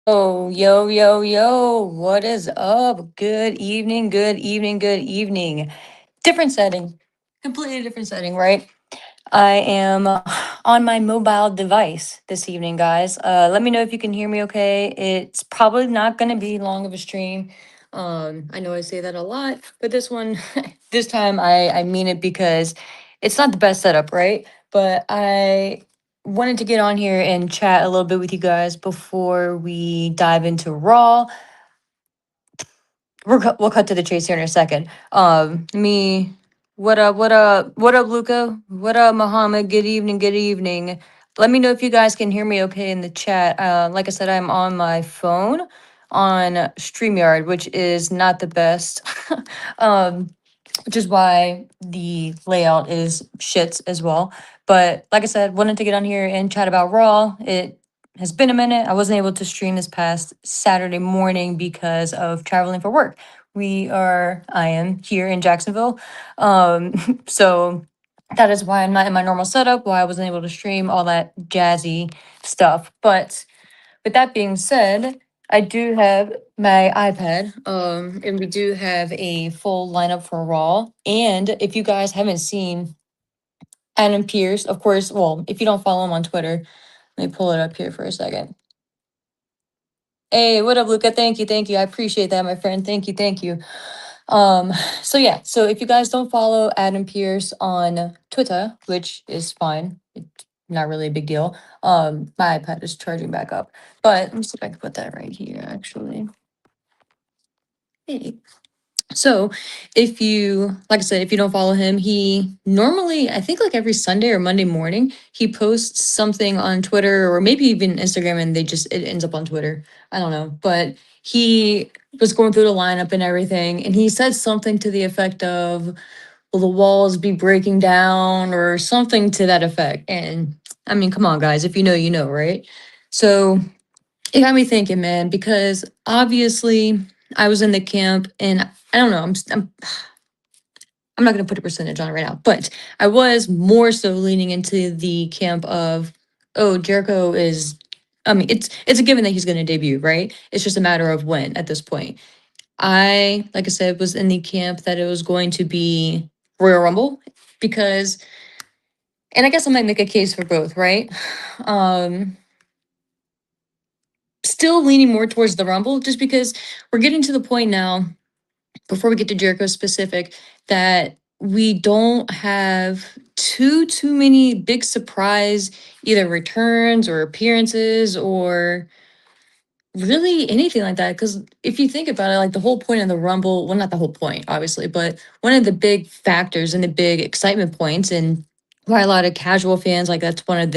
Yo. What is up? Good evening, good evening, good evening. Different setting, completely different setting, right? I am on my mobile device this evening, guys. Let me know if you can hear me okay. It's probably not going to be long of a stream. I know I say that a lot, but this one, this time I mean it because it's not the best setup, right? But I wanted to get on here and chat a little bit with you guys before we dive into Raw. We'll cut to the chase here in a second. Me, what up, Luca? What up, Muhammad? Good evening, good evening. Let me know if you guys can hear me okay in the chat. Like I said, I'm on my phone on StreamYard, which is not the best. um, which is why the layout is shits as well. But like I said, wanted to get on here and chat about Raw. It has been a minute. I wasn't able to stream this past Saturday morning because of traveling for work. I am here in Jacksonville. So that is why I'm not in my normal setup, why I wasn't able to stream all that jazzy stuff. But with that being said, I do have my iPad, and we do have a full lineup for Raw. And if you guys haven't seen Adam Pierce, of course, well, if you don't follow him on Twitter, let me pull it up here for a second. Hey, what up, Luca? Thank you. I appreciate that, my friend. Thank you. Um, so if you guys don't follow Adam Pierce on Twitter, which is fine, it's not really a big deal. My iPad is charging back up. But let me see if I can put that right here, actually. Hey. So if you, like I said, if you don't follow him, he normally, I think like every Sunday or Monday morning, he posts something on Twitter or maybe even Instagram and it ends up on Twitter. I don't know. But he was going through the lineup and everything. And he said something to the effect of, will the walls be breaking down or something to that effect. And I mean, come on, guys, if you know, you know, right? So it got me thinking, man, because obviously I was in the camp and I don't know, I'm not going to put a percentage on it right now, but I was more so leaning into the camp of, oh, Jericho is, I mean, it's a given that he's going to debut, right? It's just a matter of when at this point. Like I said, was in the camp that it was going to be Royal Rumble because, and I guess I might make a case for both, right? Um, Still leaning more towards the Rumble just because we're getting to the point now, before we get to Jericho specific, that we don't have too many big surprise either returns or appearances or really anything like that. Because if you think about it, like the whole point of the Rumble, well, not the whole point, obviously, but one of the big factors and the big excitement points and why a lot of casual fans, like that's one of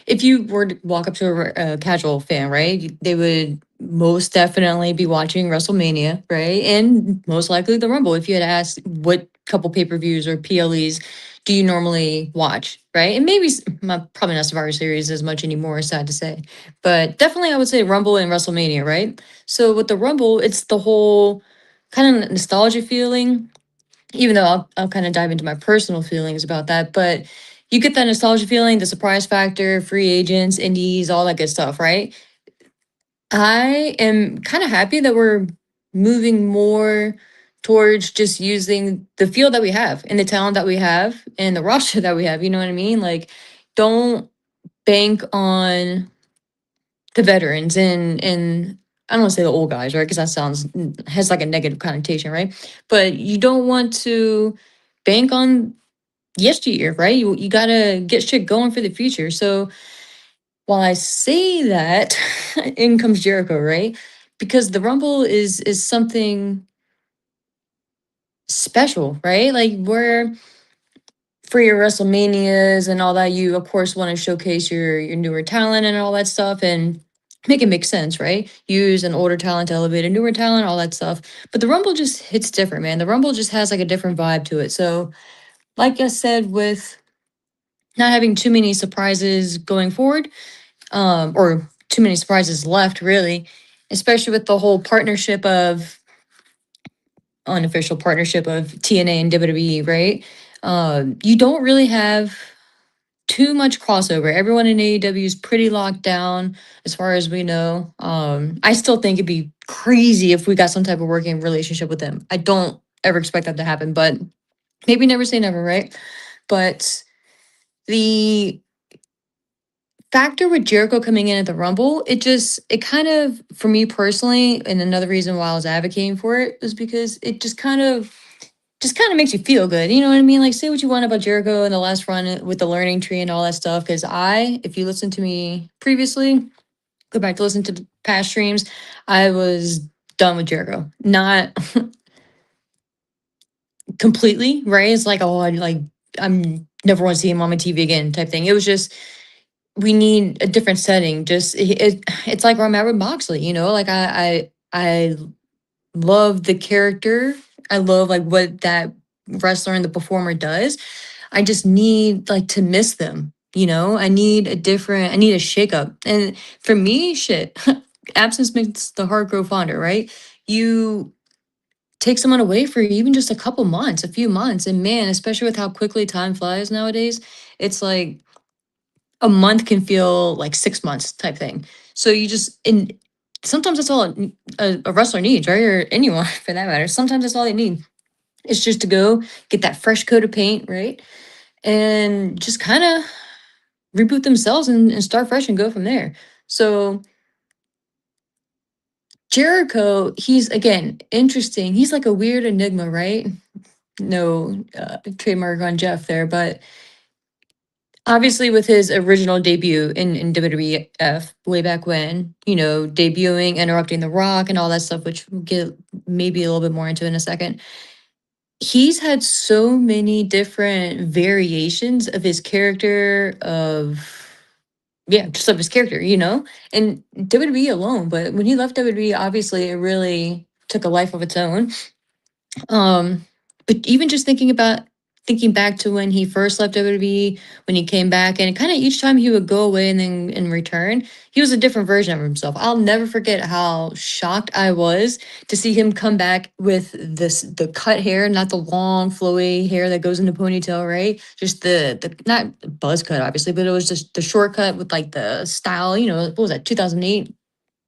if you were to walk up to a casual fan, right, they would most definitely be watching WrestleMania, right? And most likely the Rumble. If you had asked what couple pay-per-views or PLEs do you normally watch, right? And maybe probably not Survivor Series as much anymore, sad to say. But definitely, I would say Rumble and WrestleMania, right? So with the Rumble, it's the whole kind of nostalgia feeling, even though I'll kind of dive into my personal feelings about that. But you get that nostalgia feeling, the surprise factor, free agents, indies, all that good stuff, right? I am kind of happy that we're moving more towards just using the field that we have and the talent that we have and the roster that we have. You know what I mean? Like, don't bank on the veterans and I don't want to say the old guys, right? Because that sounds has like a negative connotation, right? But you don't want to bank on yesteryear, right? You gotta get shit going for the future. So while I say that, in comes Jericho, right? Because the Rumble is something special, right? Like where for your WrestleManias and all that, you of course want to showcase your newer talent and all that stuff and make it make sense, right? Use an older talent to elevate a newer talent, all that stuff. But the Rumble just hits different, man. The Rumble just has like a different vibe to it. So, like I said, with not having too many surprises going forward, or too many surprises left, really, especially with the whole partnership of unofficial partnership of TNA and WWE, right? You don't really have too much crossover. Everyone in AEW is pretty locked down as far as we know. I still think it'd be crazy if we got some type of working relationship with them. I don't ever expect that to happen, but maybe never say never, right? But the factor with Jericho coming in at the Rumble, it kind of, for me personally, and another reason why I was advocating for it was because it just kind of makes you feel good. You know what I mean? Like, say what you want about Jericho and the last run with the learning tree and all that stuff. Because if you listen to me previously, go back to listen to the past streams, I was done with Jericho. Not completely, right? It's like, oh, I'm never want to see him on my TV again type thing. It was just, we need a different setting. Just, it's like where I'm at with Moxley, like I love the character. I love like what that wrestler and the performer does. I just need like to miss them. I need a shakeup. And for me, shit, absence makes the heart grow fonder, right? You take someone away for even just a couple months, a few months. And man, especially with how quickly time flies nowadays, it's like a month can feel like 6 months type thing. So and sometimes that's all a wrestler needs, right? Or anyone for that matter. Sometimes that's all they need. It's just to go get that fresh coat of paint, right? And just kind of reboot themselves and start fresh and go from there. So Jericho, he's again interesting. He's like a weird enigma, right? No trademark on Jeff there, but obviously with his original debut in WWF way back when, debuting, interrupting The Rock and all that stuff, which we'll get maybe a little bit more into in a second. He's had so many different variations of his character, yeah, just of his character, and WWE alone. But when he left WWE, obviously it really took a life of its own. Um, but even just thinking back to when he first left WWE, when he came back, and kind of each time he would go away and then and return, he was a different version of himself. I'll never forget how shocked I was to see him come back with the cut hair, not the long flowy hair that goes into ponytail, right? Just the not buzz cut, obviously, but it was just the shortcut with like the style. What was that? 2008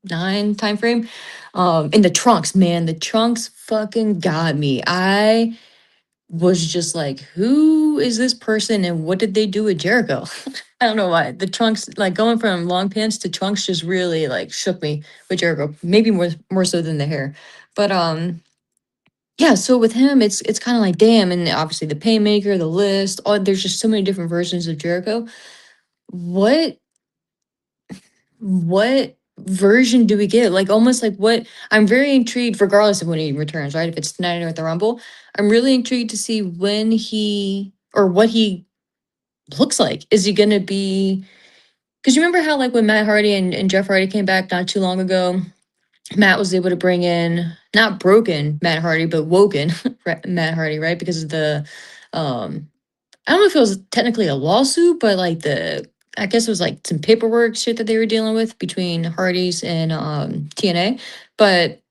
nine time frame. And the trunks, man, the trunks fucking got me. I was just like, who is this person and what did they do with Jericho? I don't know why. The trunks, like going from long pants to trunks just really like shook me with Jericho. Maybe more so than the hair. But yeah, so with him it's kind of like damn, and obviously the Painmaker, the list, there's just so many different versions of Jericho. What what version do we get? Like almost like what I'm very intrigued, regardless of when he returns, right? If it's tonight or at the Rumble, I'm really intrigued to see when he or what he looks like. Is he gonna be because you remember how like when Matt Hardy and Jeff Hardy came back not too long ago, Matt was able to bring in not broken Matt Hardy, but woken Matt Hardy, right? Because of the I don't know if it was technically a lawsuit, but like I guess it was like some paperwork shit that they were dealing with between Hardy's and TNA. But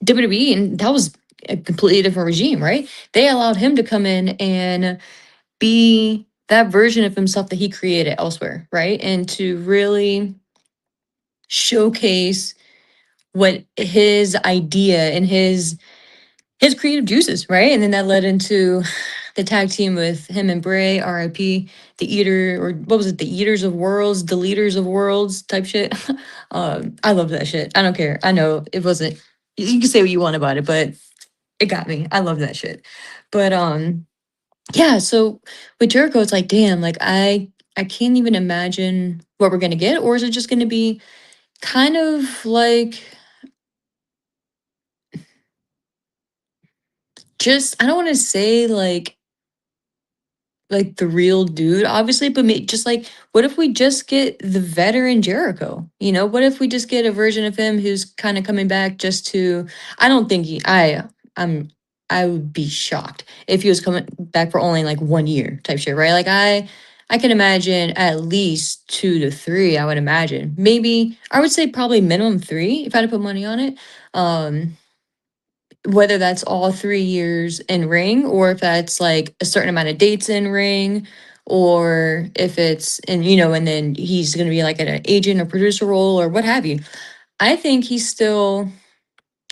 WWE, and that was a completely different regime, right? They allowed him to come in and be that version of himself that he created elsewhere, right? And to really showcase what his idea and his creative juices, right? And then that led into the tag team with him and Bray, RIP, the Eater, or what was it, the Eaters of Worlds, the Leaders of Worlds type shit. I love that shit. I don't care. I know it wasn't, you can say what you want about it, but it got me. I love that shit. But yeah, so with Jericho, it's like, damn, like I can't even imagine what we're gonna get, or is it just gonna be kind of just I don't want to say like the real dude, obviously, but just like, what if we just get the veteran Jericho? What if we just get a version of him who's kind of coming back just to? I don't think I'm, I would be shocked if he was coming back for only like 1 year type shit, right? Like I can imagine at least 2 to 3. I would imagine maybe I would say probably minimum 3 if I had to put money on it. Um, whether that's all 3 years in ring or if that's like a certain amount of dates in ring or if it's and and then he's going to be like an agent or producer role or what have you. I think he's still,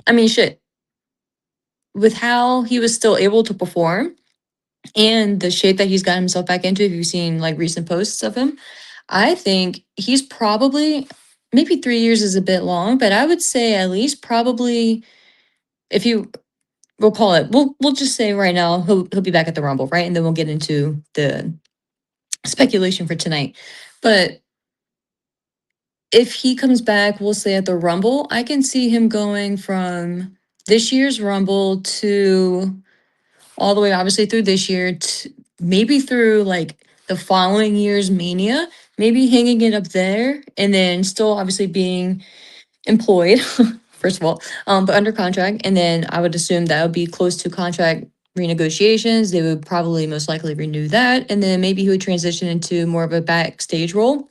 I mean, shit, with how he was still able to perform and the shape that he's got himself back into. If you've seen like recent posts of him, I think he's probably, maybe 3 years is a bit long, but I would say at least probably, if you, we'll call it, we'll just say right now he'll be back at the Rumble, right? And then we'll get into the speculation for tonight. But if he comes back, we'll say at the Rumble, I can see him going from this year's Rumble to all the way, obviously, through this year, to maybe through like the following year's Mania, maybe hanging it up there, and then still obviously being employed, first of all, but under contract. And then I would assume that would be close to contract renegotiations. They would probably most likely renew that. And then maybe he would transition into more of a backstage role.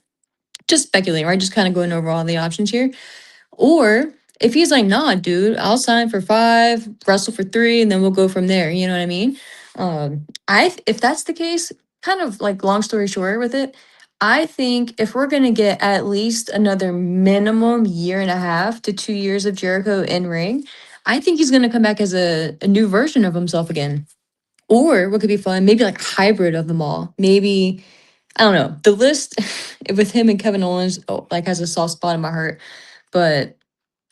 Just speculating, right? Just kind of going over all the options here. Or if he's like, nah, dude, I'll sign for 5, wrestle for 3, and then we'll go from there. You know what I mean? If that's the case, kind of like long story short with it, I think if we're gonna get at least another minimum year and a half to 2 years of Jericho in ring, I think he's gonna come back as a new version of himself again. Or what could be fun, maybe like hybrid of them all. Maybe I don't know. The list with him and Kevin Owens like has a soft spot in my heart, but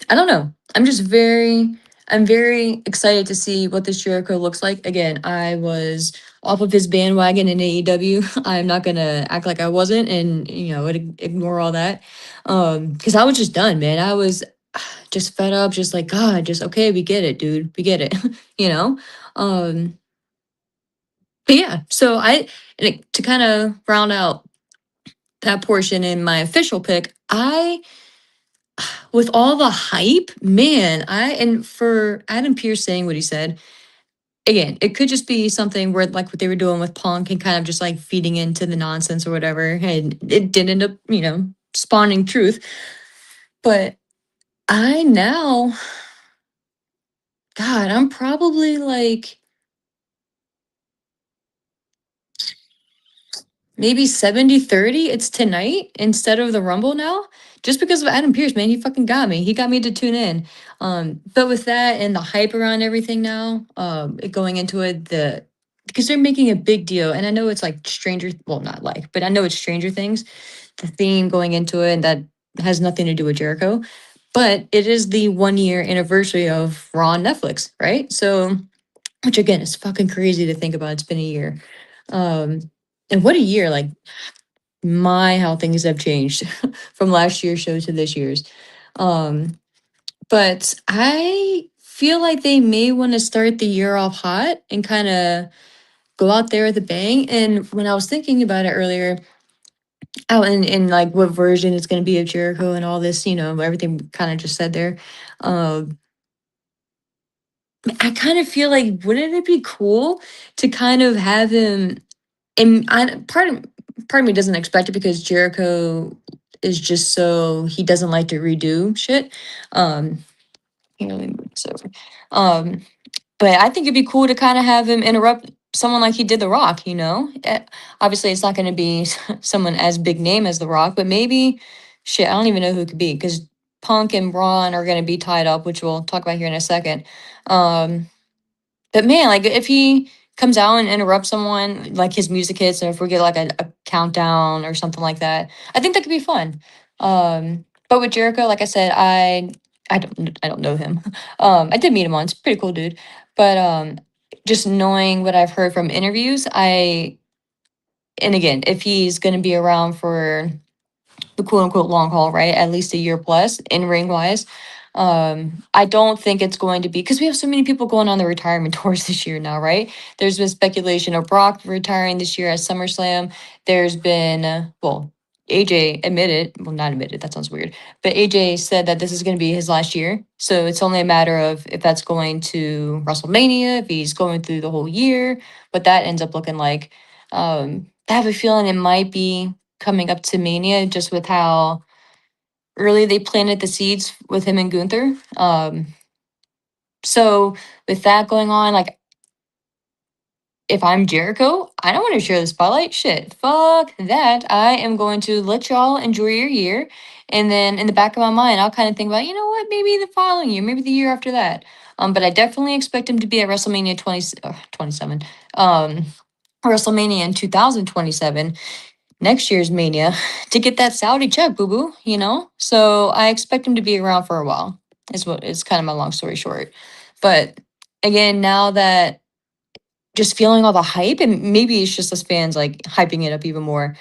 I don't know. I'm very excited to see what this Jericho looks like. Again, I was off of his bandwagon in AEW. I'm not gonna act like I wasn't and ignore all that. Because I was just done, man. I was just fed up, just like, God, just okay, we get it, dude. We get it. you know? Um, but yeah, so to kind of round out that portion in my official pick, with all the hype, man, and for Adam Pearce saying what he said, again, it could just be something where like what they were doing with Punk and kind of just like feeding into the nonsense or whatever. And it did end up, spawning truth. But I now, God, I'm probably like maybe 70-30. It's tonight instead of the Rumble now. Just because of Adam Pearce, man, he fucking got me. He got me to tune in. But with that and the hype around everything now, going into it, because they're making a big deal, and I know it's like well, not like, but I know it's Stranger Things, the theme going into it, and that has nothing to do with Jericho. But it is the 1 year anniversary of Raw on Netflix, right? So, which again is fucking crazy to think about. It's been a year. Um, and what a year! Like my how things have changed from last year's show to this year's. Um, but I feel like they may want to start the year off hot and kind of go out there with a bang. And when I was thinking about it earlier, out in like what version it's going to be of Jericho and all this, everything kind of just said there. Um, I kind of feel like, wouldn't it be cool to kind of have him? And part of me doesn't expect it because Jericho is just so he doesn't like to redo shit. Um, here, let me move this over. Um, but I think it'd be cool to kind of have him interrupt someone like he did The Rock. Obviously it's not going to be someone as big name as The Rock, but maybe shit. I don't even know who it could be because Punk and Braun are going to be tied up, which we'll talk about here in a second. But man, like if he comes out and interrupts someone, like his music hits, and if we get like a countdown or something like that, I think that could be fun. But with Jericho, like I said, I don't know him. I did meet him once, pretty cool dude. But just knowing what I've heard from interviews, and again, if he's gonna be around for the quote unquote long haul, right? At least a year plus in ring wise. I don't think it's going to be because we have so many people going on the retirement tours this year now, right? There's been speculation of Brock retiring this year at SummerSlam. There's been, AJ admitted, well, not admitted, that sounds weird, but AJ said that this is going to be his last year. So it's only a matter of if that's going to WrestleMania, if he's going through the whole year, what that ends up looking like. I have a feeling it might be coming up to Mania just with how early they planted the seeds with him and Gunther. So with that going on, like if I'm Jericho, I don't want to share the spotlight. Shit, fuck that. I am going to let y'all enjoy your year. And then in the back of my mind, I'll kind of think about, you know what, maybe the following year, maybe the year after that. But I definitely expect him to be at WrestleMania 27, um, WrestleMania in 2027, next year's Mania, to get that Saudi check, boo boo, you know? So I expect him to be around for a while, is what is kind of my long story short. But again, now that just feeling all the hype, and maybe it's just us fans like hyping it up even more.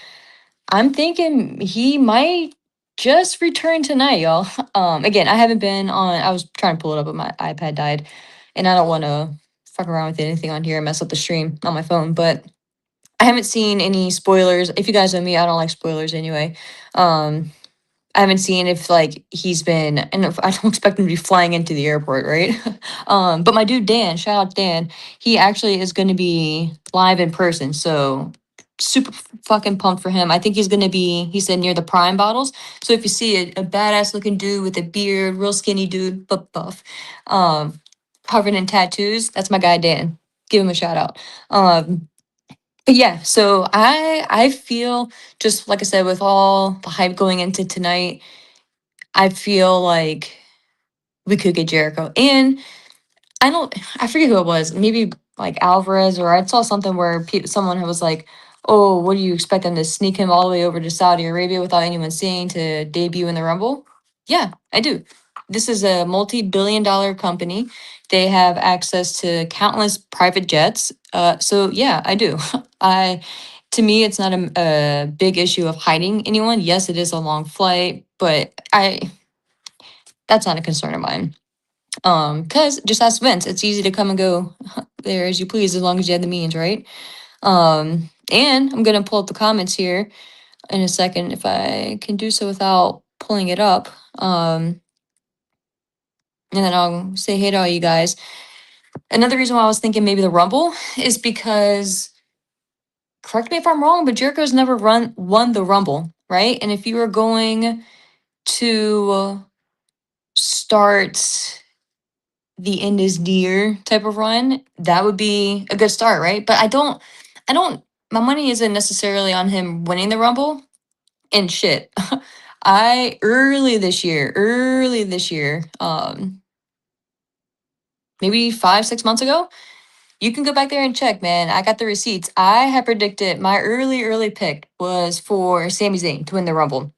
I'm thinking he might just return tonight, y'all. Again, I haven't been on. I was trying to pull it up, but my iPad died, and I don't want to fuck around with anything on here and mess up the stream on my phone. But I haven't seen any spoilers. If you guys know me, I don't like spoilers anyway. Um, I haven't seen if like he's been, and if, I don't expect him to be flying into the airport, right? But my dude Dan, shout out Dan, he actually is going to be live in person, so super fucking pumped for him. I think he's going to be, he said near the Prime bottles. So if you see a badass looking dude with a beard, real skinny dude, buff, um, covered in tattoos, that's my guy Dan. Give him a shout out. But yeah, so I feel just like I said, with all the hype going into tonight. I feel like we could get Jericho. And I forget who it was. Maybe like Alvarez, or I saw something where someone was like, "Oh, what do you expect them to sneak him all the way over to Saudi Arabia without anyone seeing to debut in the Rumble?" Yeah, I do. This is a multi-billion-dollar company. They have access to countless private jets. So yeah, I do. I To me, it's not a big issue of hiding anyone. Yes, it is a long flight, but I that's not a concern of mine. Cause just ask Vince. It's easy to come and go there as you please, as long as you have the means, right? And I'm gonna pull up the comments here in a second if I can do so without pulling it up. And then I'll say hey to all you guys. Another reason why I was thinking maybe the Rumble is because, correct me if I'm wrong, but Jericho's never won the Rumble, right? And if you were going to start the end is near type of run, that would be a good start, right? But I don't, my money isn't necessarily on him winning the Rumble. And shit, early this year, maybe 5, 6 months ago, you can go back there and check, man. I got the receipts. I had predicted my early pick was for Sami Zayn to win the Rumble.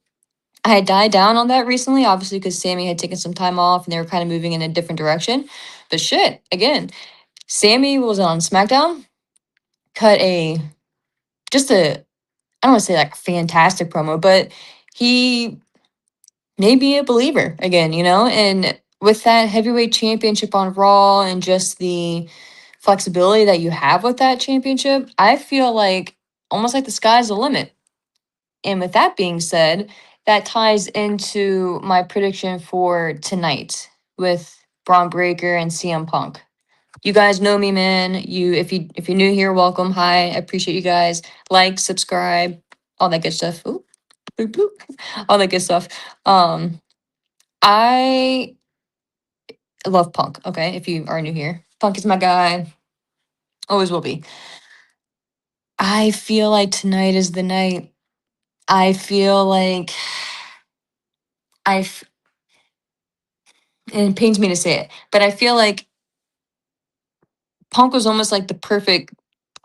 I had died down on that recently, obviously, because Sammy had taken some time off and they were kind of moving in a different direction. But shit, again, Sammy was on SmackDown, cut a just a I don't want to say like a fantastic promo, but he made me a believer again, you know? And with that heavyweight championship on Raw and just the flexibility that you have with that championship, I feel like almost like the sky's the limit. And with that being said, that ties into my prediction for tonight with Braun Breaker and CM Punk. You guys know me, man. If you're new here, welcome. Hi, I appreciate you guys. Like, subscribe, all that good stuff. Ooh, boop, boop. All that good stuff. I love Punk. Okay, if you are new here, Punk is my guy. Always will be. I feel like tonight is the night. I feel like I, f- and it pains me to say it, but I feel like Punk was almost like the perfect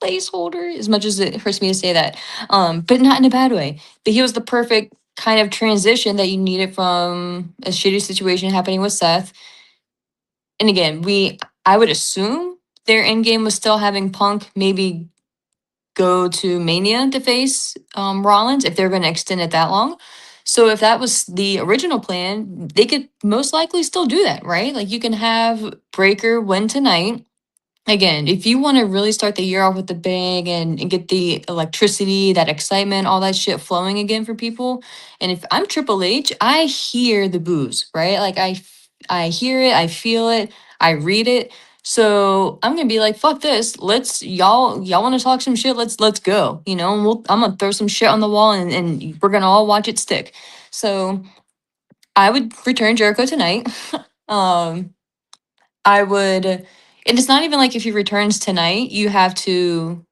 placeholder, as much as it hurts me to say that, but not in a bad way. But he was the perfect kind of transition that you needed from a shitty situation happening with Seth. And again, I would assume their end game was still having Punk maybe go to Mania to face Rollins if they're going to extend it that long. So if that was the original plan, they could most likely still do that, right? Like you can have Breaker win tonight. Again, if you want to really start the year off with the bang and get the electricity, that excitement, all that shit flowing again for people. And if I'm Triple H, I hear the booze, right? Like I hear it, I feel it, I read it. So I'm gonna be like, fuck this. Y'all want to talk some shit? Let's go. You know, and I'm gonna throw some shit on the wall and we're gonna all watch it stick. So I would return Jericho tonight. um I would And it's not even like if he returns tonight, you have to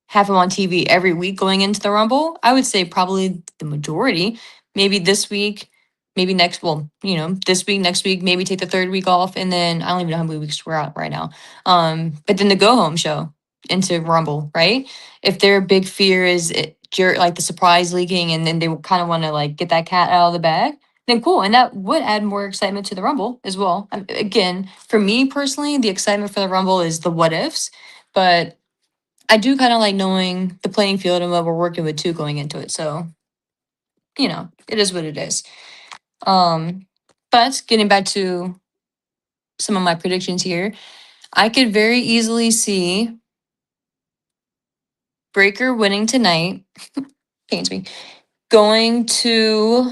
have him on TV every week going into the Rumble. I would say probably the majority, maybe this week, maybe next, well, this week, next week, maybe take the third week off. And then I don't even know how many weeks we're out right now. But then the go home show into Rumble, right? If their big fear is like the surprise leaking and then they kind of want to like get that cat out of the bag, then cool. And that would add more excitement to the Rumble as well. Again, for me personally, the excitement for the Rumble is the what ifs, but I do kind of like knowing the playing field and what we're working with too going into it. So, it is what it is. Um, but getting back to some of my predictions here, I could very easily see Breaker winning tonight. Pains me. Going to,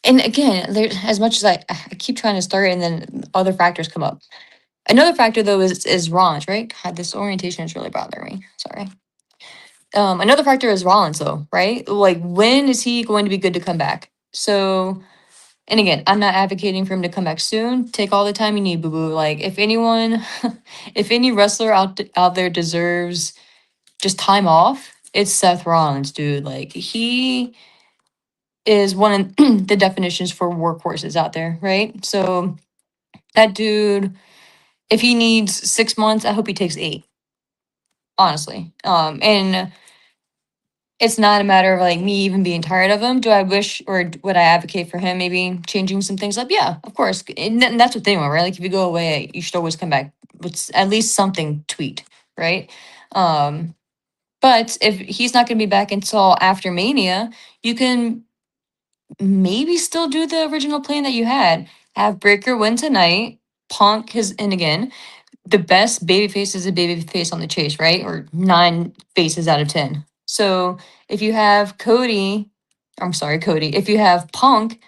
and again, there, as much as I keep trying to start and then other factors come up. Another factor though is Rollins, right? God, this orientation is really bothering me. Sorry. Another factor is Rollins though, right? Like when is he going to be good to come back? So, and again, I'm not advocating for him to come back soon. Take all the time you need, boo boo. Like if anyone, if any wrestler out there deserves just time off, it's Seth Rollins, dude. Like he is one of the definitions for workhorses out there, right? So that dude, if he needs 6 months, I hope he takes 8, honestly. And it's not a matter of like me even being tired of him. Do I wish or would I advocate for him maybe changing some things up? Yeah, of course. And that's what they want, right? Like if you go away, you should always come back with at least something tweaked, right? Um, but if he's not going to be back until after Mania, you can maybe still do the original plan that you had. Have Breaker win tonight, Punk his, and again, the best baby face is a baby face on the chase, right? Or 9 faces out of 10. So if you have Cody, if you have Punk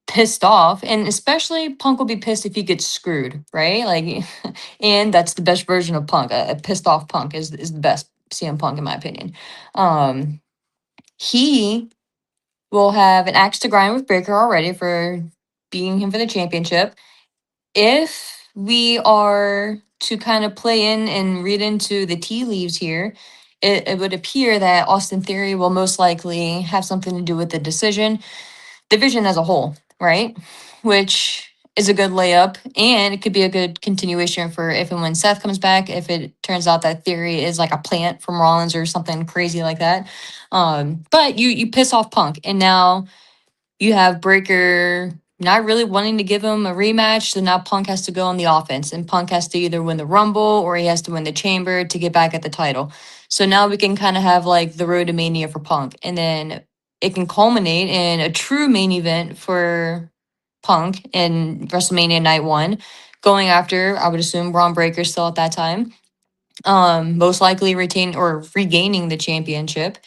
pissed off, and especially Punk will be pissed if he gets screwed, right? Like, and that's the best version of Punk. A pissed off Punk is the best CM Punk in my opinion. He will have an axe to grind with Breaker already for beating him for the championship. If we are to kind of play in and read into the tea leaves here, it would appear that Austin Theory will most likely have something to do with the division as a whole, right? Which is a good layup, and it could be a good continuation for if and when Seth comes back. If it turns out that Theory is like a plant from Rollins or something crazy like that, but you piss off Punk, and now you have Breaker not really wanting to give him a rematch. So now Punk has to go on the offense, and Punk has to either win the Rumble or he has to win the Chamber to get back at the title. So now we can kind of have like the road to Mania for Punk. And then it can culminate in a true main event for Punk in WrestleMania Night 1, going after, I would assume, Braun Breaker still at that time. Most likely retain or regaining the championship.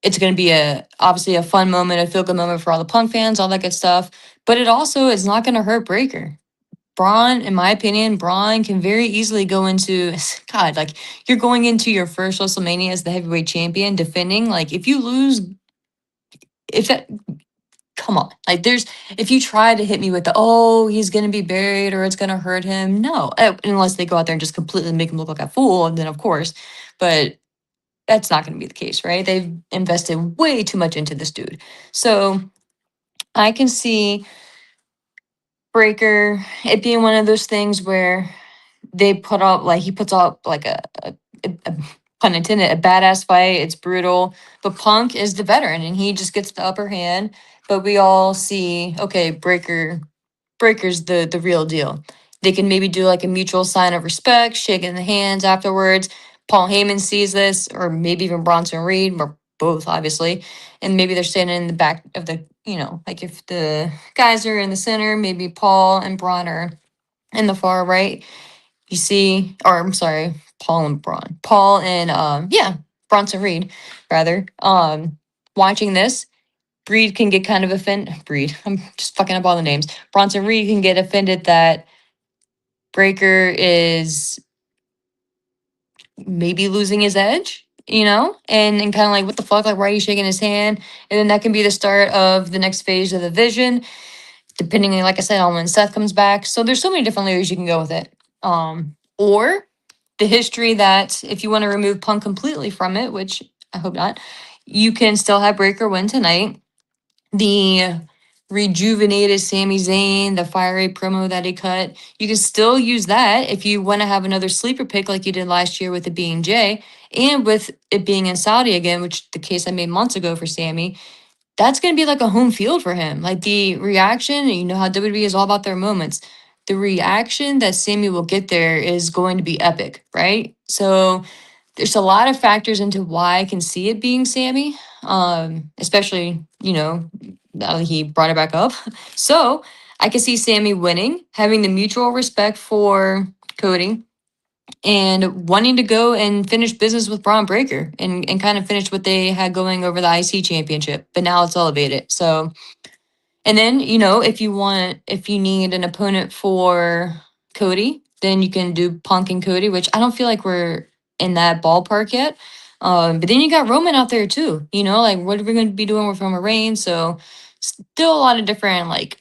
It's going to be obviously a fun moment, a feel good moment for all the Punk fans, all that good stuff. But it also is not going to hurt Breaker. Braun, in my opinion, Braun can very easily go into God. Like you're going into your first WrestleMania as the heavyweight champion, defending. Like if you lose, if that, come on. Like there's, if you try to hit me with the he's going to be buried or it's going to hurt him, no, unless they go out there and just completely make him look like a fool, and then of course, but that's not going to be the case, right? They've invested way too much into this dude. So I can see Breaker it being one of those things where they put up like he puts up like a pun intended a badass fight. It's brutal, but Punk is the veteran and he just gets the upper hand. But we all see okay, Breaker's the real deal. They can maybe do like a mutual sign of respect, shaking the hands afterwards. Paul Heyman sees this, or maybe even Bronson Reed, or both, obviously. And maybe they're standing in the back of the, like if the guys are in the center, maybe Paul and Braun are in the far right. You see, or I'm sorry, Paul and Braun. Paul and Bronson Reed, rather. Watching this, Breed can get kind of offended. Breed, I'm just fucking up all the names. Bronson Reed can get offended that Breaker is maybe losing his edge, and kind of like, what the fuck? Like, why are you shaking his hand? And then that can be the start of the next phase of the vision, depending, like I said, on when Seth comes back. So there's so many different layers you can go with it. or the history that if you want to remove Punk completely from it, which I hope not, you can still have Breaker win tonight. The rejuvenated Sami Zayn, the fiery promo that he cut, you can still use that if you want to have another sleeper pick like you did last year with it being Jay and with it being in Saudi again, which the case I made months ago for Sammy. That's going to be like a home field for him. Like the reaction, you know how WWE is all about their moments. The reaction that Sammy will get there is going to be epic, right? So there's a lot of factors into why I can see it being Sammy, especially, now that he brought it back up. So I can see Sammy winning, having the mutual respect for Cody, and wanting to go and finish business with Braun Breaker and kind of finish what they had going over the IC championship, but now it's elevated. So, and then, if you need an opponent for Cody, then you can do Punk and Cody, which I don't feel like we're in that ballpark yet. But then you got Roman out there too, like what are we going to be doing with Roman Reigns? So, still a lot of different like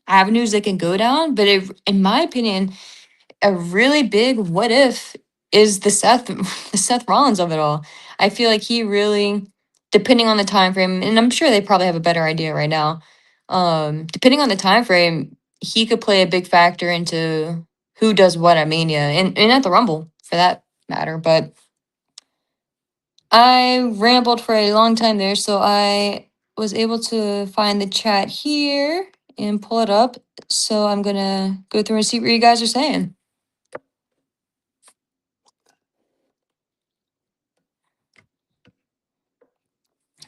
avenues that can go down. But in my opinion, a really big what if is the Seth the Seth Rollins of it all. I feel like he really, depending on the time frame, and I'm sure they probably have a better idea right now. Depending on the time frame, he could play a big factor into who does what at Mania and at the Rumble for that matter. But I rambled for a long time there, so I was able to find the chat here and pull it up. So I'm gonna go through and see what you guys are saying.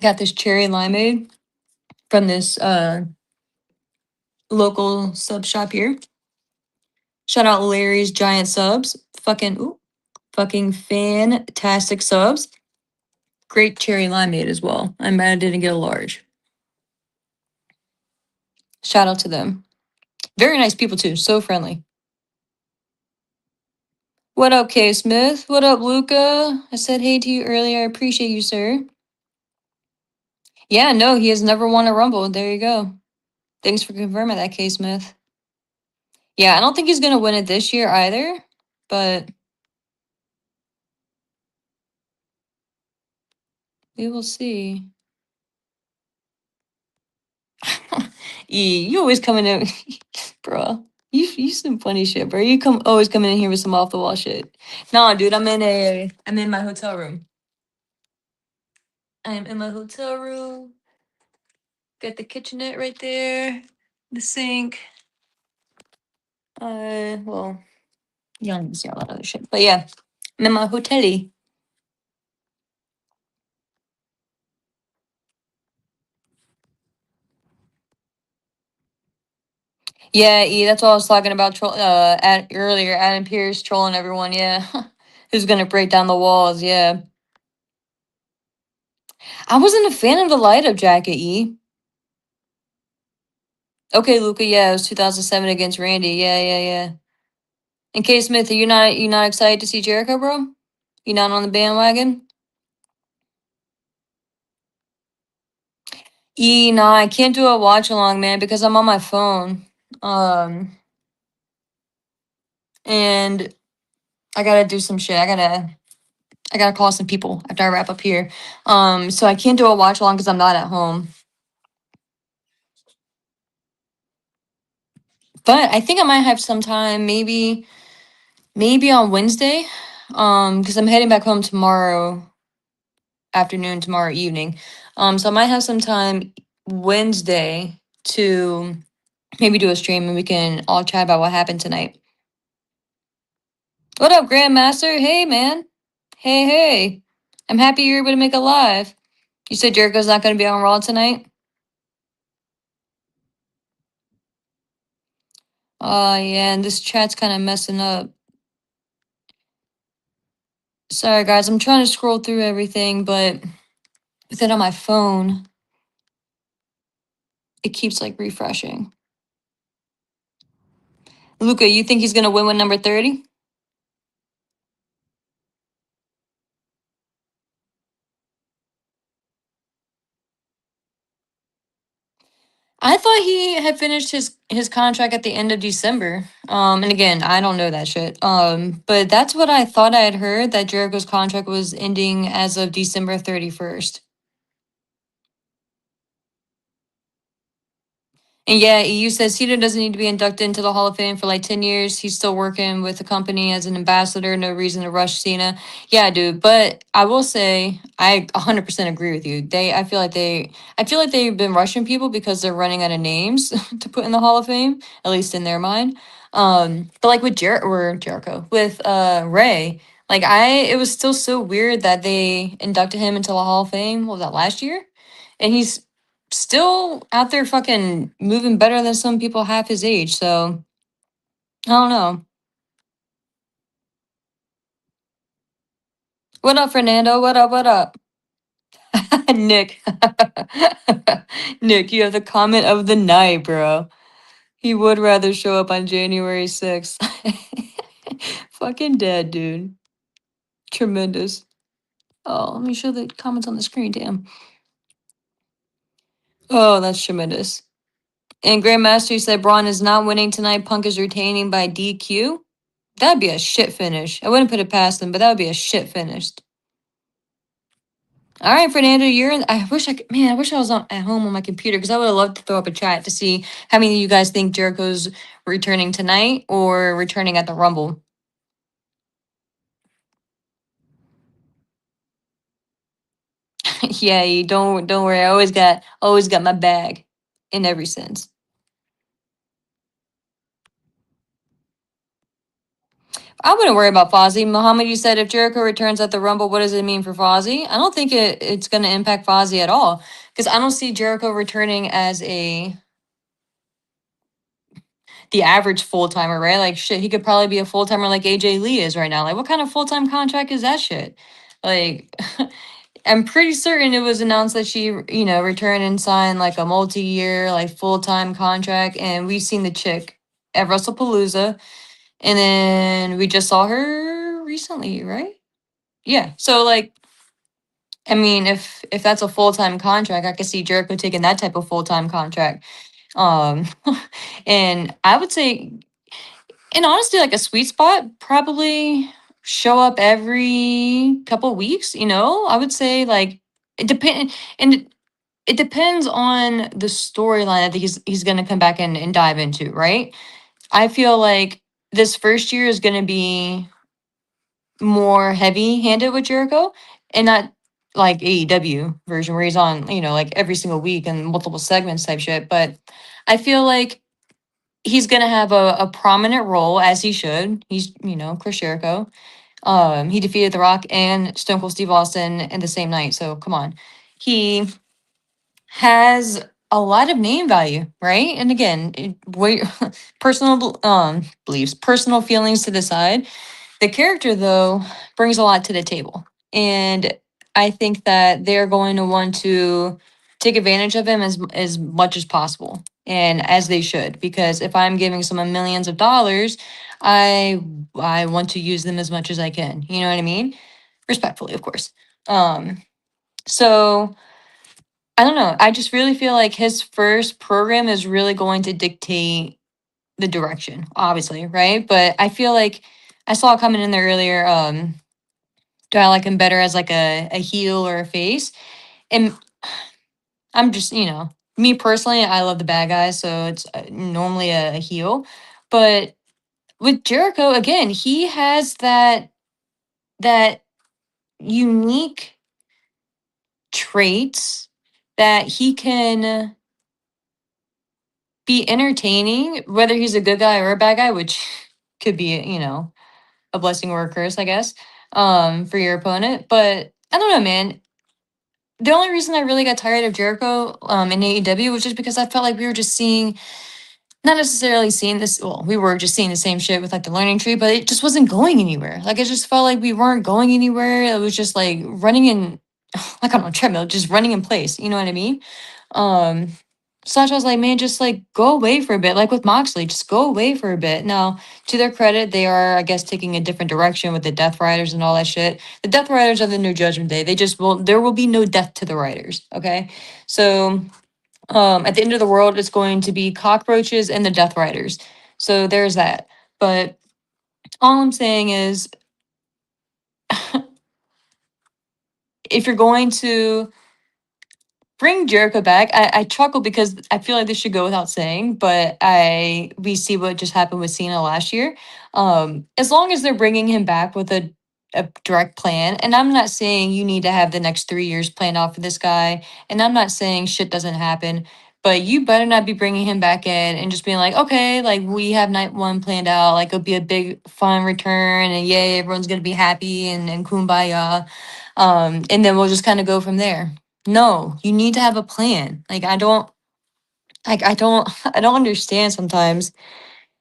Got this cherry limeade from this local sub shop here. Shout out Larry's Giant Subs. Fucking fantastic subs. Great cherry limeade as well. I'm mad I didn't get a large. Shout out to them. Very nice people too. So friendly. What up, K Smith? What up, Luca? I said hey to you earlier. I appreciate you, sir. Yeah, no, he has never won a Rumble. There you go. Thanks for confirming that, K Smith. Yeah, I don't think he's gonna win it this year either, but we will see. You always coming in, bro. You some funny shit, bro. You always coming in here with some off the wall shit. Nah, dude, I'm in my hotel room. I am in my hotel room. Got the kitchenette right there, the sink. Well, you don't need to see all that other shit, but yeah, I'm in my hotel. Yeah, that's what I was talking about. Earlier, Adam Pierce trolling everyone. Yeah, who's gonna break down the walls? Yeah, I wasn't a fan of the light up jacket. Okay, Luca. Yeah, it was 2007 against Randy. Yeah, yeah, yeah. And K Smith, are you not excited to see Jericho, bro? You not on the bandwagon? Nah, I can't do a watch along, man, because I'm on my phone. Um, and I gotta do some shit. I gotta call some people after I wrap up here. So I can't do a watch along because I'm not at home. But I think I might have some time, maybe on Wednesday. Because I'm heading back home tomorrow afternoon, tomorrow evening. So I might have some time Wednesday to maybe do a stream and we can all chat about what happened tonight. What up, Grandmaster? Hey, man. Hey, hey. I'm happy you're able to make it live. You said Jericho's not going to be on Raw tonight? Yeah, and this chat's kind of messing up. Sorry, guys. I'm trying to scroll through everything, but with it on my phone, it keeps like refreshing. Luca, you think he's going to win with number 30? I thought he had finished his contract at the end of December. And again, I don't know that shit. But that's what I thought I had heard, that Jericho's contract was ending as of December 31st. And yeah, EU says Cito doesn't need to be inducted into the Hall of Fame for like 10 years. He's still working with the company as an ambassador. No reason to rush Cena. Yeah, dude. But I will say, I 100% agree with you. I feel like they've been rushing people because they're running out of names to put in the Hall of Fame, at least in their mind. But like with Jericho, with Ray, like it was still so weird that they inducted him into the Hall of Fame. What was that, last year? And he's still out there fucking moving better than some people half his age. So I don't know. What up, Fernando? What up? What up? Nick. Nick, you have the comment of the night, bro. He would rather show up on January 6th. Fucking dead, dude. Tremendous. Oh, let me show the comments on the screen. Damn. Oh, that's tremendous. And Grandmaster said Braun is not winning tonight. Punk is retaining by DQ. That'd be a shit finish. I wouldn't put it past them, but that would be a shit finish. All right, Fernando, you're in. I wish I could, man, I wish I was at home on my computer, because I would have loved to throw up a chat to see how many of you guys think Jericho's returning tonight or returning at the Rumble. Yeah, you don't worry. I always got my bag in every sense. I wouldn't worry about Fozzy. Muhammad, you said if Jericho returns at the Rumble, what does it mean for Fozzy? I don't think it's going to impact Fozzy at all, because I don't see Jericho returning as the average full timer, right? Like shit, he could probably be a full timer like AJ Lee is right now. Like, what kind of full time contract is that shit? Like, I'm pretty certain it was announced that she, returned and signed like a multi year, like full time contract. And we've seen the chick at WrestlePalooza, and then we just saw her recently, right? Yeah. So like, I mean, if that's a full time contract, I could see Jericho taking that type of full time contract. Um, and I would say, and honestly, like a sweet spot, probably show up every couple weeks, I would say, like, it depend and it depends on the storyline that he's gonna come back and dive into, right? I feel like this first year is gonna be more heavy handed with Jericho, and not like AEW version where he's on, like every single week and multiple segments type shit. But I feel like he's gonna have a prominent role, as he should. He's, Chris Jericho. He defeated The Rock and Stone Cold Steve Austin in the same night. So come on. He has a lot of name value, right? And again, personal beliefs, personal feelings to the side. The character, though, brings a lot to the table. And I think that they're going to want to take advantage of him as much as possible, and as they should, because if I'm giving someone millions of dollars, I want to use them as much as I can. You know what I mean? Respectfully, of course. So I don't know. I just really feel like his first program is really going to dictate the direction, obviously, right? But I feel like I saw a comment in there earlier. Do I like him better as like a heel or a face? And I'm just, me personally, I love the bad guys, so it's normally a heel. But with Jericho, again, he has that unique traits that he can be entertaining, whether he's a good guy or a bad guy, which could be, a blessing or a curse, I guess, for your opponent. But I don't know, man. The only reason I really got tired of Jericho in AEW was just because I felt like we were just seeing, not necessarily seeing this, well, we were just seeing the same shit with like the learning tree, but it just wasn't going anywhere. Like, it just felt like we weren't going anywhere. It was just like running in, like on a treadmill, just running in place. You know what I mean? Um, Sasha was like, man, just like go away for a bit. Like with Moxley, just go away for a bit. Now, to their credit, they are, I guess, taking a different direction with the Death Riders and all that shit. The Death Riders are the new Judgment Day. They just will, there will be no death to the Riders. Okay. So At the end of the world, it's going to be cockroaches and the Death Riders. So there's that. But all I'm saying is, if you're going to bring Jericho back, I chuckle because I feel like this should go without saying, but I we see what just happened with Cena last year. As long as they're bringing him back with a direct plan, and I'm not saying you need to have the next 3 years planned out for this guy, and I'm not saying shit doesn't happen, but you better not be bringing him back in and just being like, okay, like we have night one planned out, like it'll be a big fun return, and yay, everyone's gonna be happy and kumbaya, and then we'll just kind of go from there. No, you need to have a plan. I don't understand sometimes.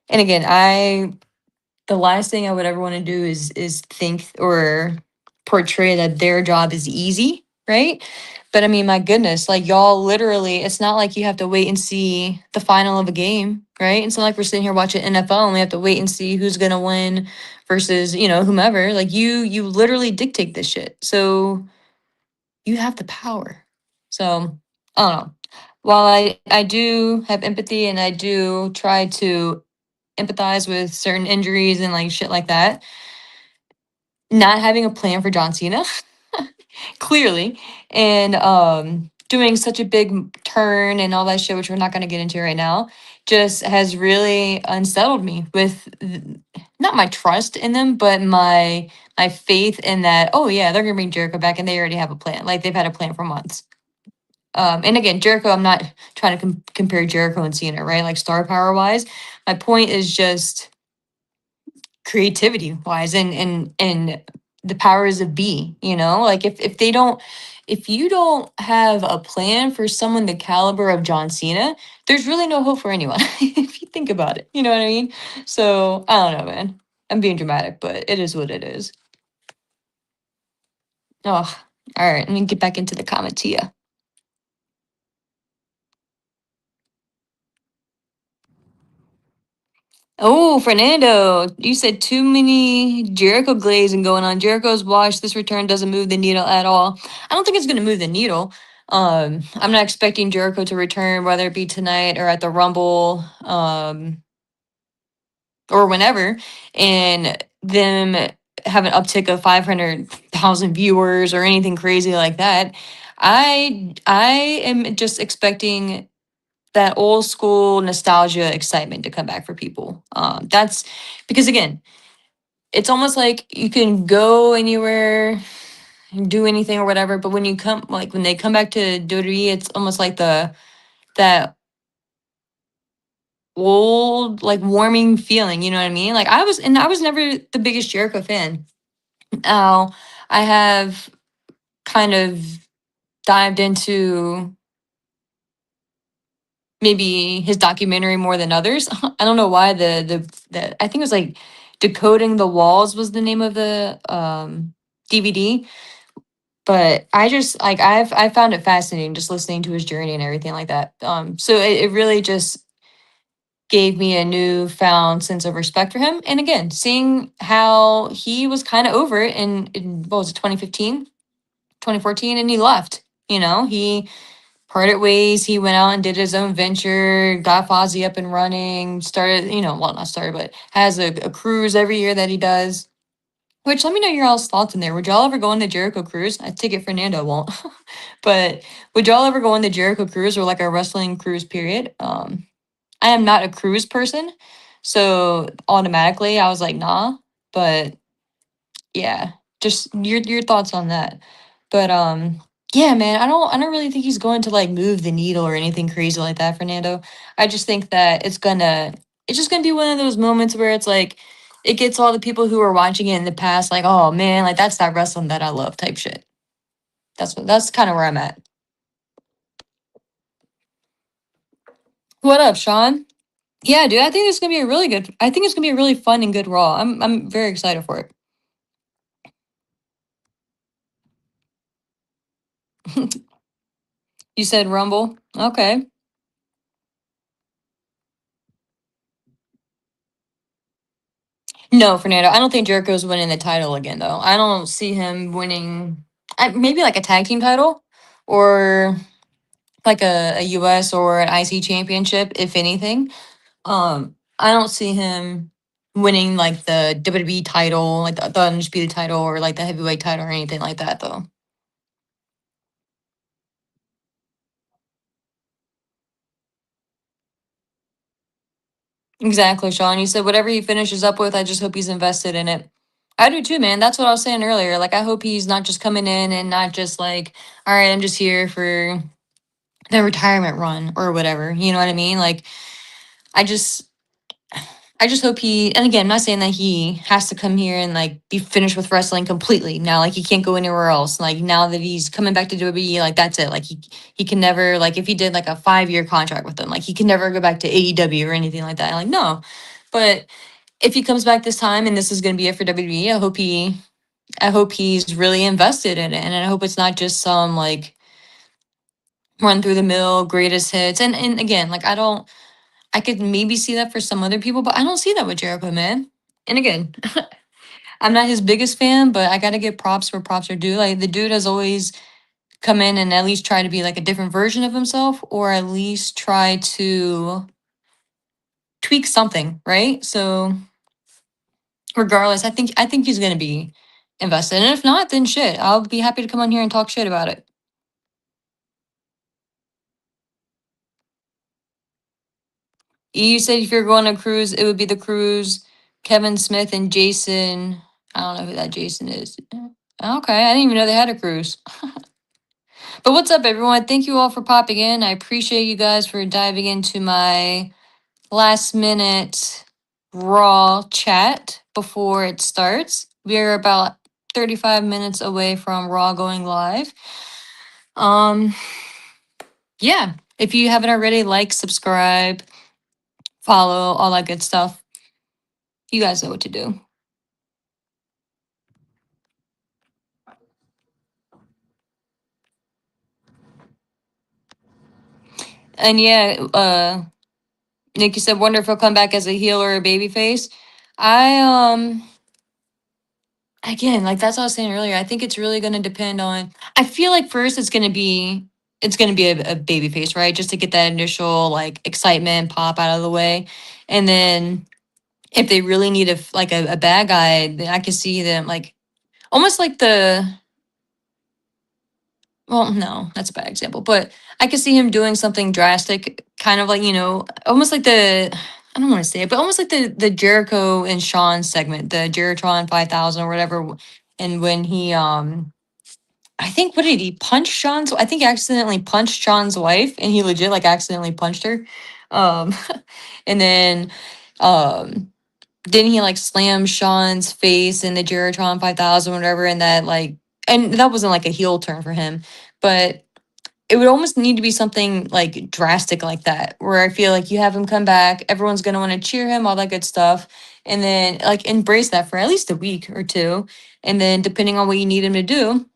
And again, the last thing I would ever want to do is think or portray that their job is easy, right? But I mean, my goodness, like y'all literally, it's not like you have to wait and see the final of a game, right? It's not like we're sitting here watching NFL and we have to wait and see who's gonna win versus, whomever. Like you literally dictate this shit. So you have the power. So I don't know. While I do have empathy and I do try to empathize with certain injuries and like shit like that, not having a plan for John Cena clearly, and doing such a big turn and all that shit, which we're not going to get into right now, just has really unsettled me with not my trust in them, but my faith in that. Oh yeah, they're gonna bring Jericho back, and they already have a plan. Like they've had a plan for months. And again, Jericho, I'm not trying to compare Jericho and Cena, right? Like star power wise. My point is just creativity wise and the powers of be, like if they don't, if you don't have a plan for someone the caliber of John Cena, there's really no hope for anyone. If you think about it, you know what I mean? So I don't know, man. I'm being dramatic, but it is what it is. Oh, all right. Let me get back into the comment to you. Oh, Fernando, you said too many Jericho glazing going on. Jericho's wash. This return doesn't move the needle at all. I don't think it's going to move the needle. I'm not expecting Jericho to return, whether it be tonight or at the Rumble, or whenever, and them have an uptick of 500,000 viewers or anything crazy like that. I am just expecting that old school nostalgia excitement to come back for people. That's because again, it's almost like you can go anywhere and do anything or whatever, but when you come, like when they come back to WWE, it's almost like that old, like warming feeling. You know what I mean? Like I was never the biggest Jericho fan. Now I have kind of dived into maybe his documentary more than others. I don't know why the I think it was like Decoding the Walls was the name of the DVD, but I just like I found it fascinating just listening to his journey and everything like that. So it really just gave me a newfound sense of respect for him. And again, seeing how he was kind of over it in what was it, 2015, 2014, and he left. He parted ways. He went out and did his own venture, got Fozzy up and running, started, well, not started, but has a cruise every year that he does. Which let me know your all's thoughts in there. Would y'all ever go on the Jericho cruise? I take it Fernando won't. But would y'all ever go on the Jericho cruise or like a wrestling cruise period? I am not a cruise person. So automatically I was like, nah. But yeah, just your thoughts on that. But yeah, man, I don't really think he's going to like move the needle or anything crazy like that, Fernando. I just think that it's just gonna be one of those moments where it's like it gets all the people who were watching it in the past like, oh man, like that's that wrestling that I love type shit. That's kind of where I'm at. What up, Sean? Yeah, dude, I think it's gonna be a really good. I think it's gonna be a really fun and good Raw. I'm very excited for it. You said Rumble, okay? No, Fernando. I don't think Jericho's winning the title again, though. I don't see him winning. Maybe like a tag team title, or like a US or an IC championship, if anything. I don't see him winning like the WWE title, like the undisputed title or like the heavyweight title or anything like that though. Exactly, Sean. You said whatever he finishes up with, I just hope he's invested in it. I do too, man. That's what I was saying earlier. Like I hope he's not just coming in and not just like, all right, I'm just here for the retirement run or whatever. You know what I mean? Like I just I just hope he, and again, I'm not saying that he has to come here and like be finished with wrestling completely. Now, like he can't go anywhere else. Like now that he's coming back to WWE, like that's it. Like he can never, like if he did like a 5-year contract with them, like he can never go back to AEW or anything like that. Like no, but if he comes back this time and this is going to be it for WWE, I hope he's really invested in it, and I hope it's not just some like run through the mill greatest hits. And again, like I could maybe see that for some other people, but I don't see that with Jericho, man. And again, I'm not his biggest fan, but I gotta give props where props are due. Like the dude has always come in and at least try to be like a different version of himself, or at least try to tweak something, right? So regardless, I think he's gonna be invested. And if not, then shit. I'll be happy to come on here and talk shit about it. You said if you're going on a cruise, it would be the cruise, Kevin Smith and Jason. I don't know who that Jason is. Okay, I didn't even know they had a cruise. But what's up, everyone? Thank you all for popping in. I appreciate you guys for diving into my last minute raw chat before it starts. We're about 35 minutes away from Raw going live. Um, yeah. If you haven't already, like, subscribe, follow, all that good stuff. You guys know what to do. And yeah, Nick, you said wonder if he'll come back as a heel or a baby face. I again, like that's what I was saying earlier. I think it's really gonna depend on, I feel like first it's gonna be a baby face, right? Just to get that initial like excitement pop out of the way. And then if they really need like a bad guy, then I can see them like almost like the, well, no, that's a bad example, but I could see him doing something drastic, kind of like, almost like I don't want to say it, but almost like the Jericho and Sean segment, the Jeritron 5000 or whatever. And when he, I think, what did he punch Sean's? I think he accidentally punched Sean's wife, and he legit like accidentally punched her. Um, and then, um, didn't he like slam Sean's face in the Jeritron 5000, whatever, and that like, and that wasn't like a heel turn for him, but it would almost need to be something like drastic like that, where I feel like you have him come back, everyone's gonna want to cheer him, all that good stuff, and then like embrace that for at least a week or two, and then depending on what you need him to do,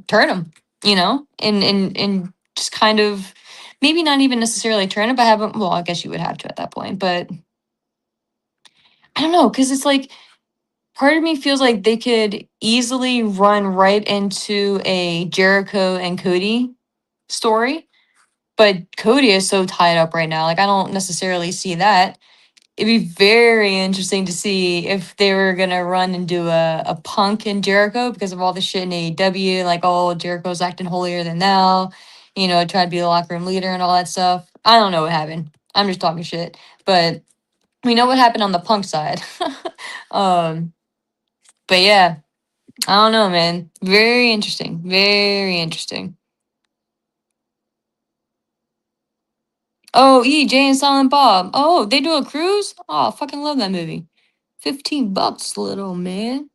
turn him, and just kind of maybe not even necessarily turn him, but have him. Well, I guess you would have to at that point, but I don't know, because it's like part of me feels like they could easily run right into a Jericho and Cody story, but Cody is so tied up right now. Like I don't necessarily see that. It'd be very interesting to see if they were gonna run and do a Punk and Jericho because of all the shit in AEW, like oh Jericho's acting holier than thou, try to be the locker room leader and all that stuff. I don't know what happened. I'm just talking shit, but we know what happened on the Punk side. um, but yeah, I don't know, man. Very interesting. Very interesting. Oh, Jay and Silent Bob. Oh, they do a cruise? Oh, I fucking love that movie. $15, little man.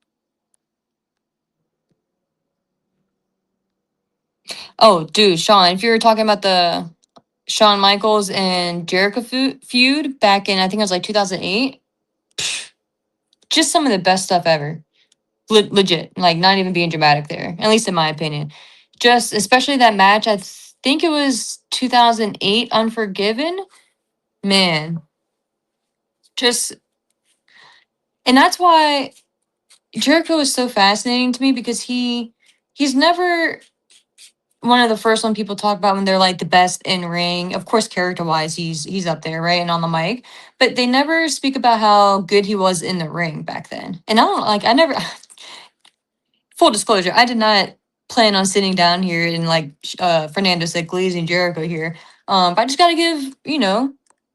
Oh, dude, Sean, if you were talking about the Shawn Michaels and Jericho feud back in, I think it was like 2008, just some of the best stuff ever. Legit, like not even being dramatic there, at least in my opinion. Just especially that match, think it was 2008 Unforgiven. Man, just, and that's why Jericho is so fascinating to me because he's never one of the first one people talk about when they're like the best in ring. Of course, character wise, he's up there, right, and on the mic. But they never speak about how good he was in the ring back then. And I don't like. I never. Full disclosure, I did not plan on sitting down here and like Fernando said, glazing Jericho here. But I just gotta give,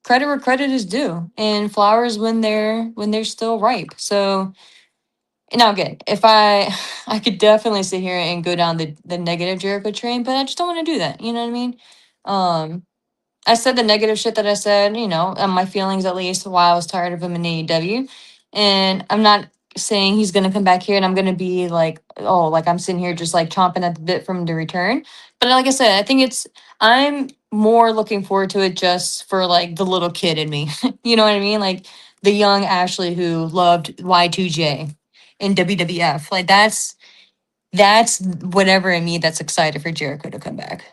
credit where credit is due. And flowers when they're still ripe. So now again, if I I could definitely sit here and go down the negative Jericho train, but I just don't want to do that. You know what I mean? Um I said the negative shit that I said, my feelings at least, why I was tired of him in AEW. And I'm not saying he's gonna come back here and I'm gonna be like, oh, like I'm sitting here just like chomping at the bit for him to return. But like I said, I think I'm more looking forward to it just for like the little kid in me. You know what I mean? Like the young Ashley who loved Y2J in WWF. Like that's whatever in me that's excited for Jericho to come back.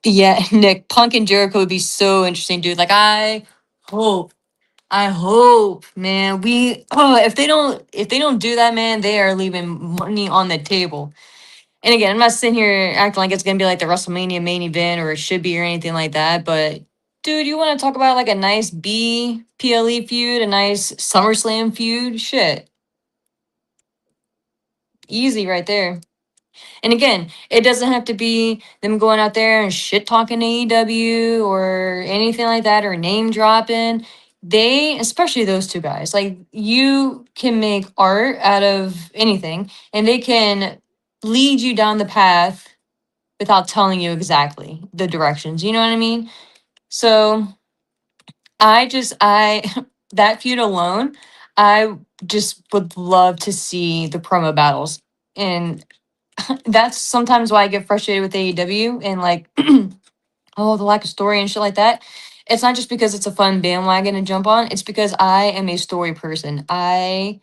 Yeah, Nick, Punk and Jericho would be so interesting, dude. Like hope, I hope, man. If they don't do that, man, they are leaving money on the table. And again, I'm not sitting here acting like it's gonna be like the WrestleMania main event or it should be or anything like that. But dude, you want to talk about like a nice PLE feud, a nice SummerSlam feud? Shit, easy right there. And again, it doesn't have to be them going out there and shit talking AEW or anything like that or name dropping. They, especially those two guys, like you can make art out of anything and they can lead you down the path without telling you exactly the directions. You know what I mean? So I, that feud alone, I just would love to see the promo battles. And that's sometimes why I get frustrated with AEW and like, oh, the lack of story and shit like that. It's not just because it's a fun bandwagon to jump on. It's because I am a story person. I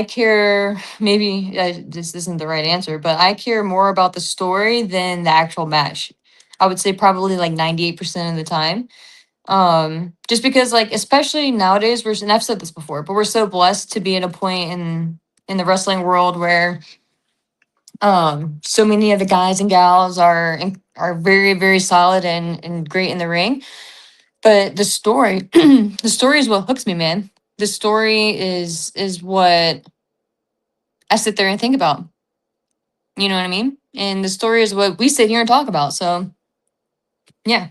care. Maybe this isn't the right answer, but I care more about the story than the actual match. I would say probably like 98% of the time. Just because like especially nowadays and I've said this before, but we're so blessed to be at a point in the wrestling world where so many of the guys and gals are very very solid and great in the ring, but the story the story is what hooks me, man. The story is what I sit there and think about. You know what I mean? And the story is what we sit here and talk about. So yeah.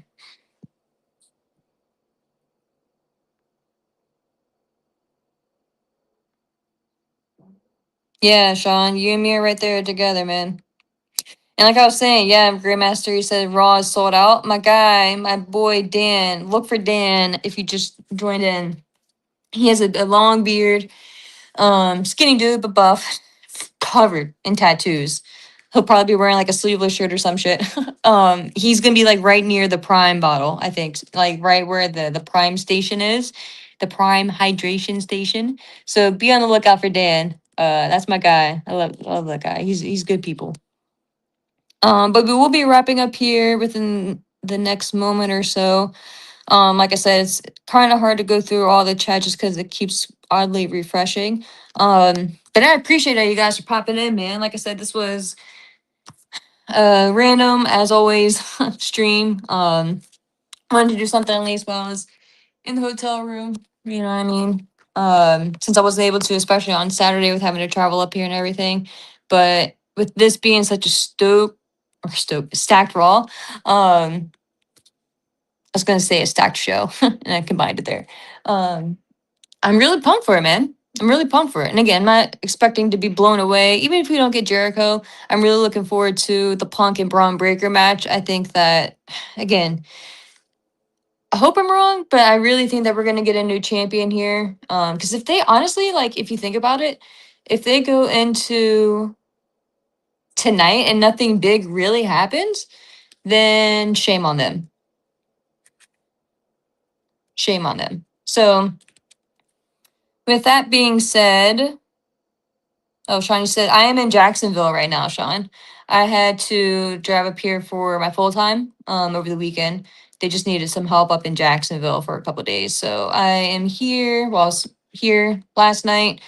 Yeah, Sean, you and me are right there together, man. And like I was saying, yeah, Grandmaster, he said Raw is sold out. My guy, my boy Dan, look for Dan if you just joined in. He has a long beard. Skinny dude, but buff, covered in tattoos. He'll probably be wearing like a sleeveless shirt or some shit. He's gonna be like right near the Prime bottle, I think, like right where the Prime station is, the Prime hydration station. So be on the lookout for Dan. That's my guy. I love that guy. He's good people. But we will be wrapping up here within the next moment or so. Like I said, it's kind of hard to go through all the chat just because it keeps oddly refreshing. But I appreciate that you guys are popping in, man. Like I said, this was random as always stream. Wanted to do something at least while I was in the hotel room. You know what I mean? Since I wasn't able to, especially on Saturday with having to travel up here and everything. But with this being such a stacked raw, I was gonna say a stacked show, and I combined it there. Um, I'm really pumped for it, man. I'm really pumped for it. And again, I'm not expecting to be blown away. Even if we don't get Jericho, I'm really looking forward to the Punk and Braun Breaker match. I think that, again, I hope I'm wrong, but I really think that we're gonna get a new champion here. Because if they honestly, like, if you think about it, if they go into tonight and nothing big really happens, then shame on them. Shame on them. So with that being said, oh, Sean, you said I am in Jacksonville right now, Sean. I had to drive up here for my full time over the weekend. They just needed some help up in Jacksonville for a couple days. So I am here. Well, I was here last night.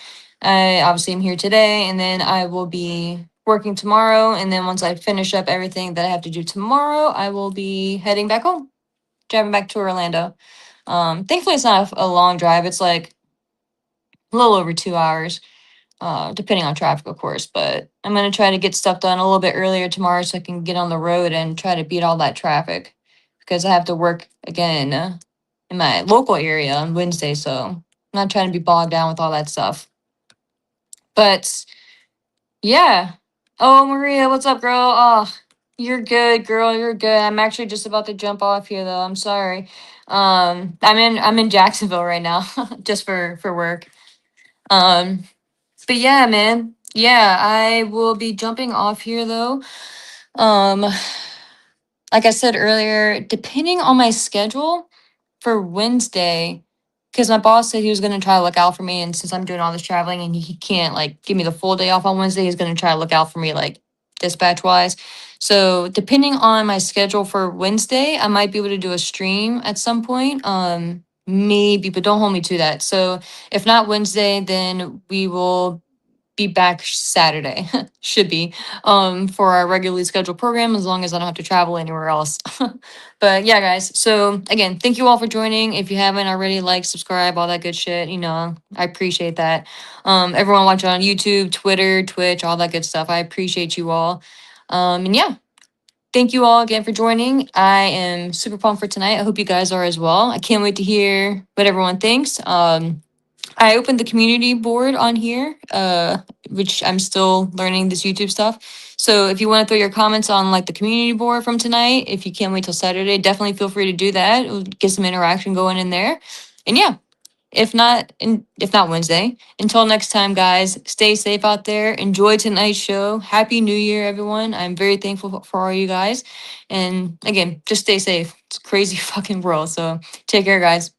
I obviously am here today, and then I will be working tomorrow. And then once I finish up everything that I have to do tomorrow, I will be heading back home, driving back to Orlando. Thankfully, it's not a long drive. It's like a little over 2 hours, depending on traffic, of course. But I'm gonna try to get stuff done a little bit earlier tomorrow so I can get on the road and try to beat all that traffic because I have to work again in my local area on Wednesday. So I'm not trying to be bogged down with all that stuff. But yeah. Oh, Maria, what's up, girl? Oh, you're good, girl. You're good. I'm actually just about to jump off here, though. I'm sorry. I'm in Jacksonville right now, just for work. Um, but yeah, man. Yeah, I will be jumping off here though. Um, like I said earlier, depending on my schedule for Wednesday, because my boss said he was gonna try to look out for me, and since I'm doing all this traveling and he can't like give me the full day off on Wednesday, he's gonna try to look out for me like dispatch wise. So depending on my schedule for Wednesday, I might be able to do a stream at some point. Maybe, but don't hold me to that. So if not Wednesday, then we will be back Saturday. Should be for our regularly scheduled program as long as I don't have to travel anywhere else. But yeah, guys. So again, thank you all for joining. If you haven't already, like, subscribe, all that good shit. I appreciate that. Everyone watching on YouTube, Twitter, Twitch, all that good stuff. I appreciate you all. And yeah, thank you all again for joining. I am super pumped for tonight. I hope you guys are as well. I can't wait to hear what everyone thinks. I opened the community board on here, which I'm still learning this YouTube stuff. So if you want to throw your comments on like the community board from tonight, if you can't wait till Saturday, definitely feel free to do that. It'll get some interaction going in there. And yeah, if not Wednesday. Until next time, guys, stay safe out there. Enjoy tonight's show. Happy New Year, everyone. I'm very thankful for all you guys. And again, just stay safe. It's a crazy fucking world. So take care, guys.